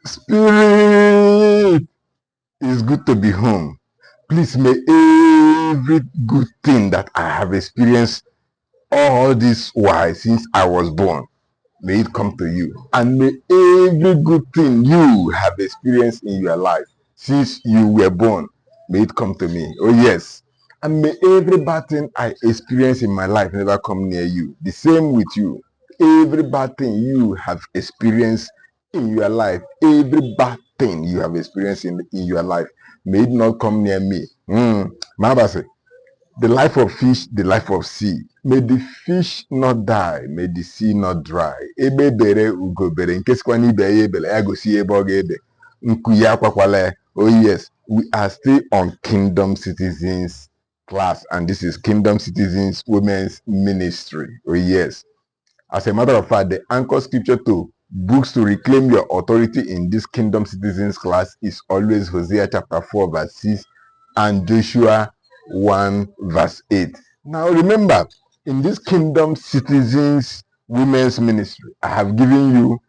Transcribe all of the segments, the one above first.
Spirit, it's good to be home. Please, may every good thing that I have experienced all this while since I was born, may it come to you. And may every good thing you have experienced in your life since you were born, may it come to me. Oh, yes. And may every bad thing I experience in my life never come near you. The same with you. Every bad thing you have experienced in your life, every bad thing you have experienced in your life, may it not come near me. Say, the life of fish, the life of sea. May the fish not die, may the sea not dry. Ebe bere ugo bere, nke sikwa n'ibe ya ebele, ya gosi ebe ọ ga-ebe. Nku ya akwakwala ya. Oh yes, we are still on Kingdom Citizens class, and this is Kingdom Citizens Women's Ministry. Oh yes. As a matter of fact, the anchor scripture to books to reclaim your authority in this Kingdom Citizens class is always Hosea chapter 4 verse 6 and Joshua 1 verse 8. Now remember, in this Kingdom Citizens Women's Ministry, I have given you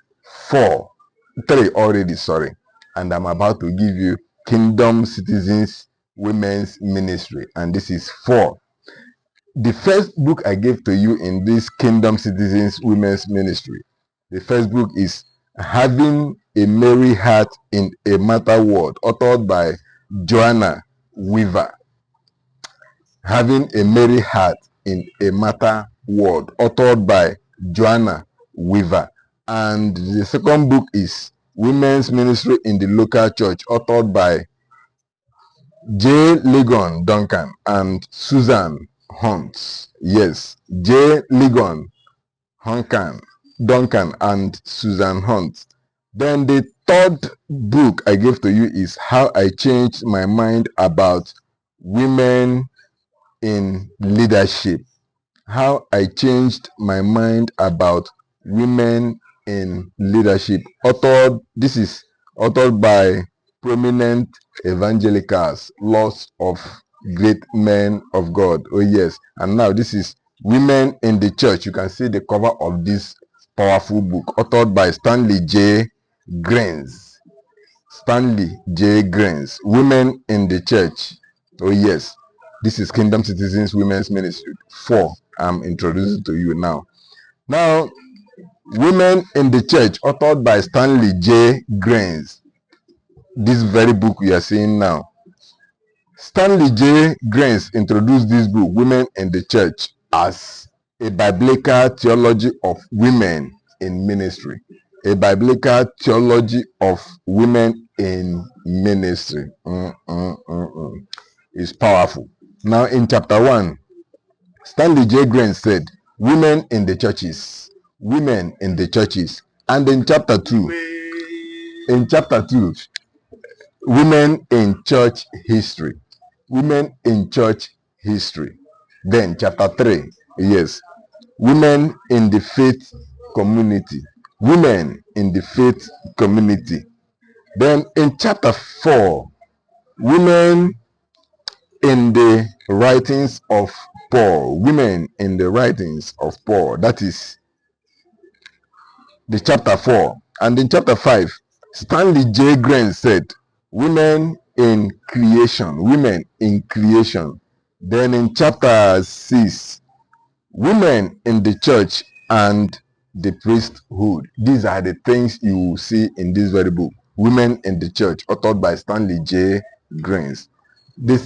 three already, sorry, and I'm about to give you Kingdom Citizens Women's Ministry, and this is 4. The first book I gave to you in this Kingdom Citizens Women's Ministry, the first book is Having a Merry Heart in a Matter World, authored by Joanna Weaver. Having a Merry Heart in a Matter World, authored by Joanna Weaver. And the second book is Women's Ministry in the Local Church, authored by J. Ligon Duncan and Susan Hunt. Yes, J. Ligon Duncan and Susan Hunt. Then the third book I gave to you is How I Changed My Mind About Women in Leadership. How I Changed My Mind About Women in Leadership. This is authored by prominent evangelicals, lots of great men of God. Oh yes. And now this is Women in the Church. You can see the cover of this powerful book, authored by Stanley J. Grains. Stanley J. Grains. Women in the Church. Oh yes. This is Kingdom Citizens Women's Ministry 4. I'm introducing to you now. Now, Women in the Church, authored by Stanley J. Grains. This very book we are seeing now. Stanley J. Grains introduced this book, Women in the Church, as a biblical theology of women in ministry. A biblical theology of women in ministry. It's powerful. Now in chapter 1, Stanley J. Grains said, women in the churches. Women in the churches. And in chapter 2, women in church history. Women in church history. Then chapter 3, yes, women in the faith community. Women in the faith community. Then in chapter 4, women in the writings of Paul. Women in the writings of Paul. That is the chapter 4. And in chapter 5, Stanley J. Grains said, women in creation. Women in creation. Then in chapter 6, women in the church and the priesthood. These are the things you will see in this very book. Women in the Church, authored by Stanley J. Grains. The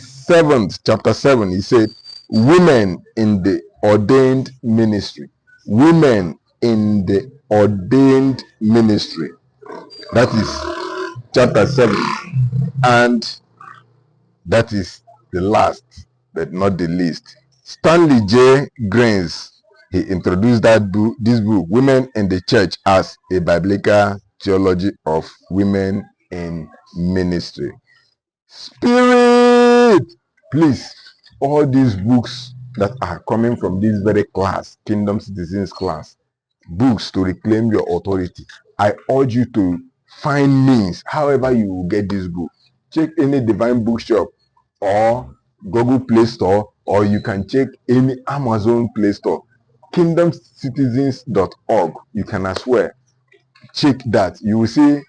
chapter 7, he said, women in the ordained ministry. Women in the ordained ministry. That is chapter 7. And that is the last, but not the least. Stanley J. Grains, he introduced this book, Women in the Church, as a biblical theology of women in ministry. Spirit, please, all these books that are coming from this very class, Kingdom Citizens class, books to reclaim your authority, I urge you to find means, however you will get this book. Check any Divine Bookshop or Google Play Store, or you can check any Amazon Play Store. KingdomCitizens.org. You can as well check that. You will see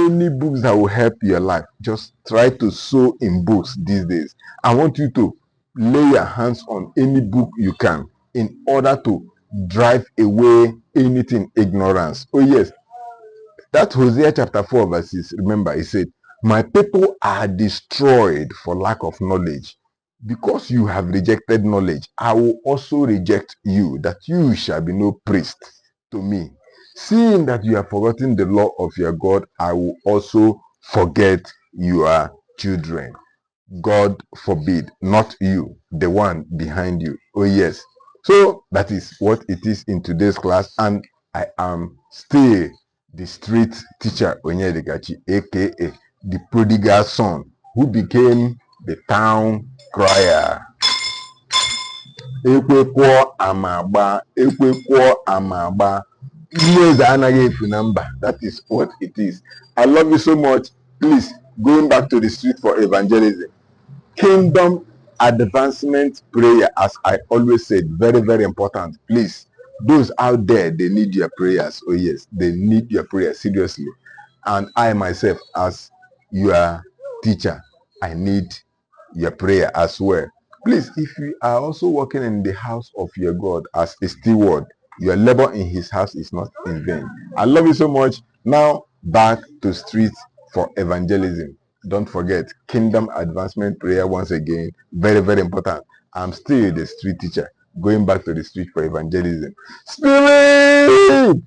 any books that will help your life, just try to sow in books these days. I want you to lay your hands on any book you can in order to drive away anything ignorance. Oh yes, that Hosea chapter 4 verses, remember, he said, my people are destroyed for lack of knowledge. Because you have rejected knowledge, I will also reject you, that you shall be no priest to me. Seeing that you have forgotten the law of your God, I will also forget your children. God forbid, not you, the one behind you. Oh yes. So that is what it is in today's class, and I am still the street teacher Onyedikachi, aka the prodigal son, who became the town crier. Ekwekwo amagba, ekwekwo amagba. Eze anaghị efu na mba. That is what it is. I love you so much. Please, going back to the street for evangelism. Kingdom advancement prayer, as I always said, very, very important. Please, those out there, they need your prayers. Oh yes, they need your prayers, seriously. And I myself, as your teacher, I need your prayer as well. Please, if you are also working in the house of your God as a steward, your labor in his house is not in vain. I love you so much. Now back to street for evangelism. Don't forget, kingdom advancement prayer once again, very, very important. I'm still the street teacher, going back to the street for evangelism. Spirit!